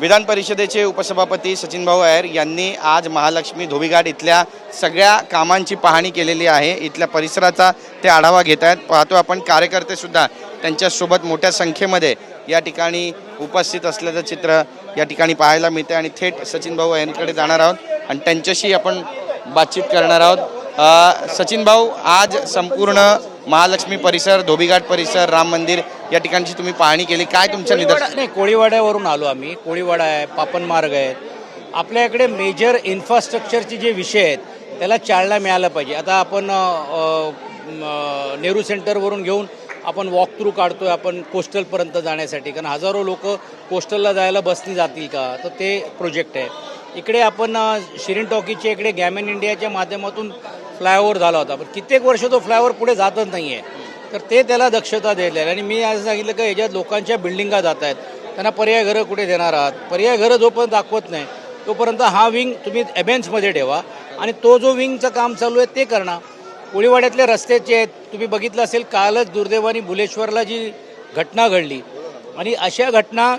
विधान परिषदेचे उपसभापती सचिन भाऊ अय्यर यांनी आज महालक्ष्मी धोबीघाट इथल्या सगळ्या कामांची पाहणी केलेली आहे। इथल्या परिसराचा ते आढावा घेत आहेत। पाहतो आपण कार्यकर्ते सुद्धा त्यांच्यासोबत मोठ्या संख्येमध्ये या ठिकाणी उपस्थित असल्याचं चित्र या ठिकाणी पाहायला मिळते आणि थेट सचिन भाऊ यांच्याकडे जाणार आहोत आणि त्यांच्याशी आपण बातचीत करणार आहोत। सचिन भाऊ, आज संपूर्ण महालक्ष्मी परिसर, धोबीघाट परिसर, राम मंदिर या ठिकाणची तुम्ही पाहणी केली, काय तुमच्या निदर्शन? नाही, कोळीवाड्यावरून आलो आम्ही। कोळीवाडा आहे, पापन मार्ग आहेत, आपल्याकडे मेजर इन्फ्रास्ट्रक्चरचे जे विषय आहेत त्याला चालना मिळायला पाहिजे। आता आपण नेहरू सेंटरवरून घेऊन आपण वॉक थ्रू काढतोय आपण कोस्टलपर्यंत जाण्यासाठी, कारण हजारो लोक कोस्टलला जायला बसनी जातील का, तर ते प्रोजेक्ट आहे। इकडे आपण शिरीन टॉकीच्या इकडे गॅमन इंडियाच्या माध्यमातून फ्लायओव्हर झाला होता, पण कित्येक वर्ष तो फ्लायओव्हर पुढे जातच नाही आहे, तर ते त्याला दक्षता द्यायला आहे। आणि मी असं सांगितलं की याच्यात लोकांच्या बिल्डिंगा जात आहेत, त्यांना पर्याय घरं कुठे देणार आहात? पर्याय घरं जोपर्यंत दाखवत नाही तोपर्यंत हा विंग तुम्ही एबेन्समध्ये ठेवा आणि तो जो विंगचं काम चालू आहे ते करणार। कोळीवाड्यातले रस्त्याचे आहेत, तुम्ही बघितलं असेल कालच दुर्दैवाने बुलेश्वरला जी घटना घडली, आणि अशा घटना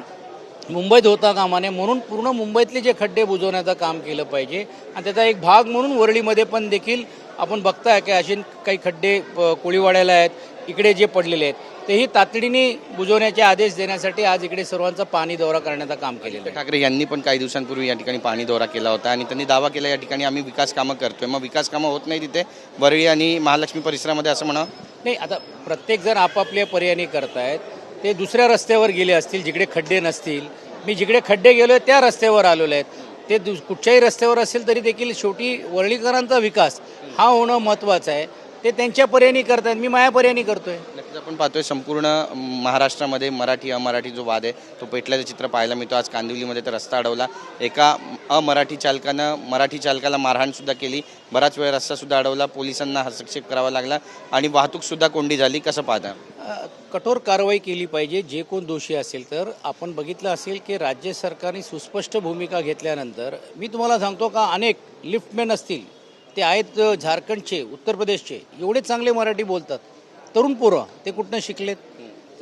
मुंबईत होता कामा नये, म्हणून पूर्ण मुंबईतले जे खड्डे बुजवण्याचं काम केलं पाहिजे। आणि त्याचा एक भाग म्हणून वरळीमध्ये पण देखील आपण बघताय की असे काही खड्डे कोळीवाड्याला आहेत, इकडे जे पडलेले आहेत तेही तातडीने बुजवण्याचे आदेश देण्यासाठी आज इकडे सर्वांचा पाणी दौरा करण्याचं काम केलेलं आहे। ठाकरे यांनी पण काही दिवसांपूर्वी या ठिकाणी पाणी दौरा केला होता आणि त्यांनी दावा केला या ठिकाणी आम्ही विकास कामं करतोय। मग विकास कामं होत नाही तिथे वरळी आणि महालक्ष्मी परिसरामध्ये असं म्हणा? नाही, आता प्रत्येक जण आपापल्या पर्यायाने करतायत। ते दुसऱ्या रस्त्यावर गेले असतील जिकडे खड्डे नसतील, मी जिकडे खड्डे गेलोय त्या रस्त्यावर आलेलो आहेत, ते कुठच्याही रस्त्यावर असेल तरी देखील शेवटी वरळीकरांचा विकास हा होणं महत्त्वाचं आहे। ते त्यांच्या पर्यायाने करतायत, मी माझ्या पर्यायाने करतोय। नक्कीच आपण पाहतोय संपूर्ण महाराष्ट्रामध्ये मराठी अमराठी जो वाद आहे तो पेटल्याचं चित्र पाहायला मिळतो। आज कांदिवलीमध्ये तर रस्ता अडवला, एका अमराठी चालकानं मराठी चालकाला मारहाण सुद्धा केली, बराच वेळ रस्ता सुद्धा अडवला, पोलिसांना हस्तक्षेप करावा लागला आणि वाहतूक सुद्धा कोंडी झाली। कसं पाहता? कठोर कारवाई केली पाहिजे जे कोण दोषी असेल तर। आपण बघितलं असेल की राज्य सरकारने सुस्पष्ट भूमिका घेतल्यानंतर, मी तुम्हाला सांगतो का अनेक लिफ्टमॅन असतील, ते आहेत झारखंडचे, उत्तर प्रदेशचे, एवढे चांगले मराठी बोलतात, तरुण पोरं, ते कुठनं शिकलेत?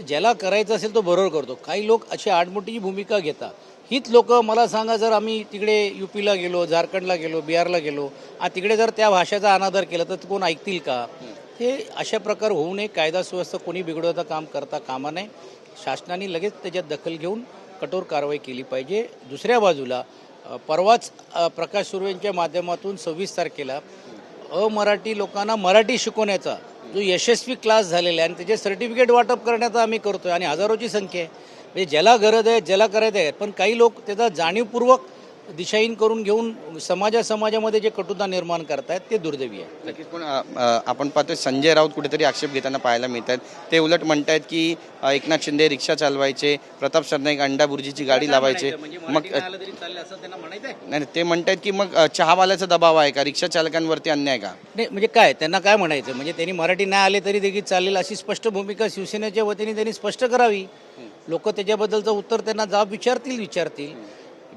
ज्याला करायचं असेल तो बरोबर करतो। काही लोक अशी आडमोठीची भूमिका घेतात, हीच लोक मला सांगा, जर आम्ही तिकडे युपीला गेलो, झारखंडला गेलो, बिहारला गेलो आणि तिकडे जर त्या भाषेचा अनादर केला तर कोण ऐकतील का? हे अशा प्रकार होऊ नये, कायदा सुव्यवस्था कोणी बिघडवता काम करता कामा नये। शासनाने लगेच त्याच्यात दखल घेऊन कठोर कारवाई केली पाहिजे। दुसऱ्या बाजूला परवाच प्रकाश सुर्वेंच्या माध्यमातून 26 तारखेला अमराठी लोकांना मराठी शिकवण्याचा जो यशस्वी क्लास झालेला आहे आणि त्याचे सर्टिफिकेट वाटप करण्याचं आम्ही करतोय आणि हजारोची संख्या आहे। म्हणजे ज्याला गरज आहे, ज्याला करायचं आहे, पण काही लोक त्याचा जाणीवपूर्वक दिशाहीन करून घेऊन समाजामध्ये जे कटुता निर्माण करतायत ते दुर्दैवी आहे। नक्कीच, पण आपण पाहतोय संजय राऊत कुठेतरी आक्षेप घेताना पाहायला मिळत आहेत। ते उलट म्हणतायत की एकनाथ शिंदे रिक्षा चालवायचे, प्रताप सरनाईक अंडा बुर्जीची गाडी लावायचे, मग नाही ते म्हणतायत की मग चहावाल्याचा दबाव आहे का, रिक्षा चालकांवरती अन्याय का? नाही, म्हणजे काय त्यांना काय म्हणायचं, म्हणजे त्यांनी मराठी नाही आले तरी देखील चालेल अशी स्पष्ट भूमिका शिवसेनेच्या वतीने त्यांनी स्पष्ट करावी। लोक त्याच्याबद्दलचं उत्तर त्यांना जाब विचारतील।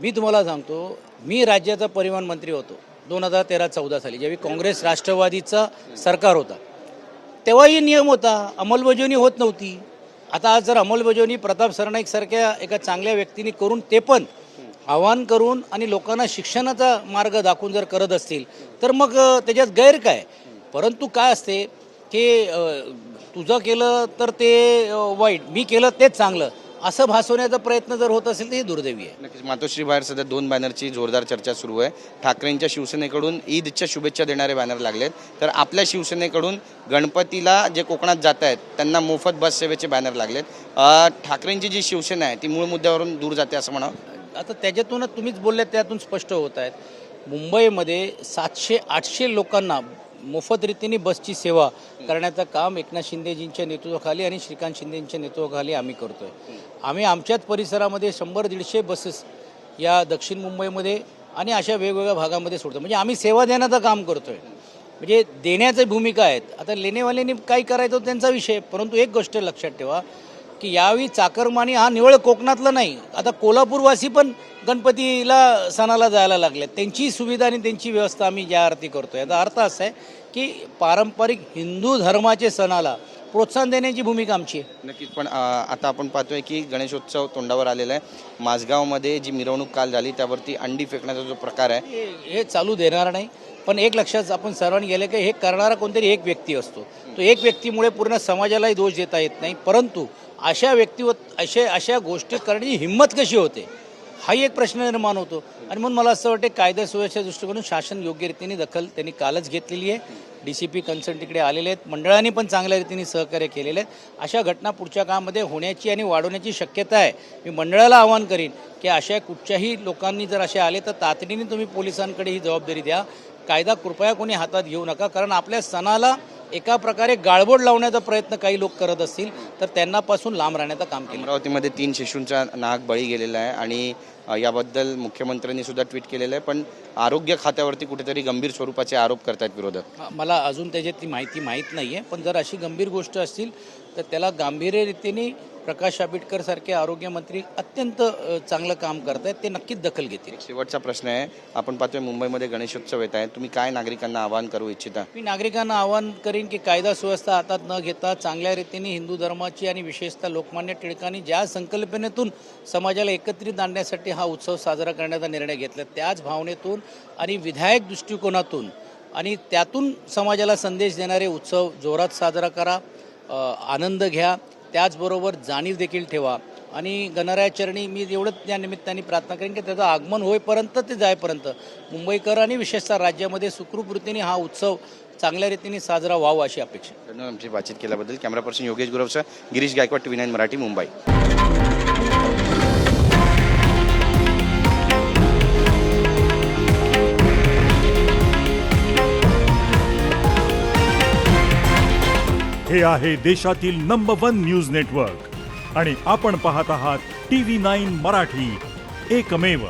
मी तुम्हाला सांगतो, मी राज्याचा परिवहन मंत्री होतो 2013-14 साली, ज्यावेळी काँग्रेस राष्ट्रवादीचा सरकार होता, तेव्हाही नियम होता, अंमलबजावणी होत नव्हती। आता आज जर अंमलबजावणी प्रताप सरनाईक सारख्या एका चांगल्या व्यक्तीने करून, ते पण आवाहन करून आणि लोकांना शिक्षणाचा मार्ग दाखवून जर करत असतील तर मग त्याच्यात गैर काय? परंतु काय असते की तुझं केलं तर ते वाईट, मी केलं तेच चांगलं, असं भासवण्याचा प्रयत्न जर होत असेल तर हे दुर्दैवी आहे। नक्कीच, मातोश्री बाहेर सध्या 2 बॅनरची जोरदार चर्चा सुरू आहे। ठाकरेंच्या शिवसेनेकडून ईदच्या शुभेच्छा देणारे बॅनर लागलेत, तर आपल्या शिवसेनेकडून गणपतीला जे कोकणात जात आहेत त्यांना मोफत बस सेवेचे बॅनर लागलेत। ठाकरेंची जी शिवसेना आहे ती मूळ मुद्द्यावरून दूर जाते असं म्हणावं? आता त्याच्यातूनच तुम्हीच बोलले, त्यातून स्पष्ट होत आहेत, मुंबईमध्ये 700-800 लोकांना मोफत रीतीने बसची सेवा करण्याचं काम एकनाथ शिंदेजींच्या नेतृत्वाखाली आणि श्रीकांत शिंदेंच्या नेतृत्वाखाली आम्ही करतोय। आम्ही आमच्याच परिसरामध्ये 100-150 बसेस या दक्षिण मुंबईमध्ये आणि अशा वेगवेगळ्या भागामध्ये सोडतो, म्हणजे आम्ही सेवा देण्याचं काम करतोय, म्हणजे देण्याची भूमिका आहेत। आता लेणेवाल्यांनी काय करायचं त्यांचा विषय, परंतु एक गोष्ट लक्षात ठेवा की यावेळी चाकरमानी हा निवळ कोकणातला नाही, आता कोल्हापूरवासी पण गणपतीला सणाला जायला लागले, त्यांची सुविधा आणि त्यांची व्यवस्था आम्ही ज्या अर्थी करतोय। याचा अर्थ असा आहे की पारंपरिक हिंदू धर्माचे सणाला प्रोत्साहन देण्याची भूमिका आमची आहे. नक्कीच. पण आता आपण पाहतोय की गणेशोत्सव तोंडावर आलेला आहे. माझगावमध्ये जी मिरवणूक काल झाली त्यावरती अंडी फेकण्याचा जो प्रकार आहे हे चालू देणार नाही. पण एक लक्षात आपण सर्वांनी गेलं की हे करणारा कोणतरी एक व्यक्ती असतो. तो एक व्यक्तीमुळे पूर्ण समाजालाही दोष देता येत नाही. परंतु अशा व्यक्तीवर अशा गोष्टी करण्याची हिंमत कशी होते हाही एक प्रश्न निर्माण होतो. आणि म्हणून मला असं वाटतं कायदा सुव्यवस्थेच्या दृष्टिकोनातून शासन योग्य रीतीने दखल त्यांनी कालच घेतलेली आहे. DCP कन्सर्न तिकडे आलेले आहेत. मंडळांनी पण चांगल्या रीतीने सहकार्य केलेले आहेत. अशा घटना पुढच्या काळामध्ये होण्याची आणि वाढवण्याची शक्यता आहे. मी मंडळाला आवाहन करीन की अशा कुठच्याही लोकांनी जर असे आले तर तातडीने तुम्ही पोलिसांकडे ही जबाबदारी द्या. कायदा कृपया कोणी हातात घेऊ नका. कारण आपल्या सणाला एका प्रकारे गाळबोट लावण्याचा प्रयत्न काही लोक करत असतील तर त्यांनापासून लांब राहण्याचं काम केलं. अमरावतीमध्ये 3 शिशूंचा नाहक बळी गेलेला आहे आणि याबद्दल मुख्यमंत्र्यांनी सुद्धा ट्विट केलेलं आहे. पण आरोग्य खात्यावरती कुठेतरी गंभीर स्वरूपाचे आरोप करतायत विरोधक. मला अजून त्याच्यातली माहिती माहीत नाही आहे. पण जर अशी गंभीर गोष्ट असतील तर त्याला गांभीर्यरीतीने प्रकाश आंबेडकर सारखे आरोग्यमंत्री अत्यंत चांगलं काम करत आहेत. ते नक्कीच दखल घेतील. शेवटचा प्रश्न आहे, आपण पाहतोय मुंबईमध्ये गणेशोत्सव येत आहे. तुम्ही काय नागरिकांना आवाहन करू इच्छिता? मी नागरिकांना आवाहन करीन की कायदा सुव्यवस्था हातात न घेता चांगल्या रीतीने हिंदू धर्माची आणि विशेषतः लोकमान्य टिळकांनी ज्या संकल्पनेतून समाजाला एकत्रित आणण्यासाठी हा उत्सव साजरा करण्याचा निर्णय घेतला त्याच भावनेतून आणि विधायक दृष्टिकोनातून आणि त्यातून समाजाला संदेश देणारे उत्सव जोरात साजरा करा. आनंद घ्या. त्याचबरोबर जाणीव देखील ठेवा. आणि गणरायाचरणी मी एवढंच या निमित्ताने प्रार्थना करेन की त्याचं आगमन होईपर्यंत ते जाईपर्यंत मुंबईकर आणि विशेषतः राज्यामध्ये सुखरूप रीतीने हा उत्सव चांगल्या रीतीने साजरा व्हावा अशी अपेक्षा. धन्यवाद आमची बातचीत केल्याबद्दल. कॅमेरा पर्सन योगेश गुरवसह गिरीश गायकवाड, TV9 मराठी, मुंबई. हे आहे देशातील नंबर 1 न्यूज नेटवर्क आणि आपण पाहत आहात TV9 मराठी, एकमेव.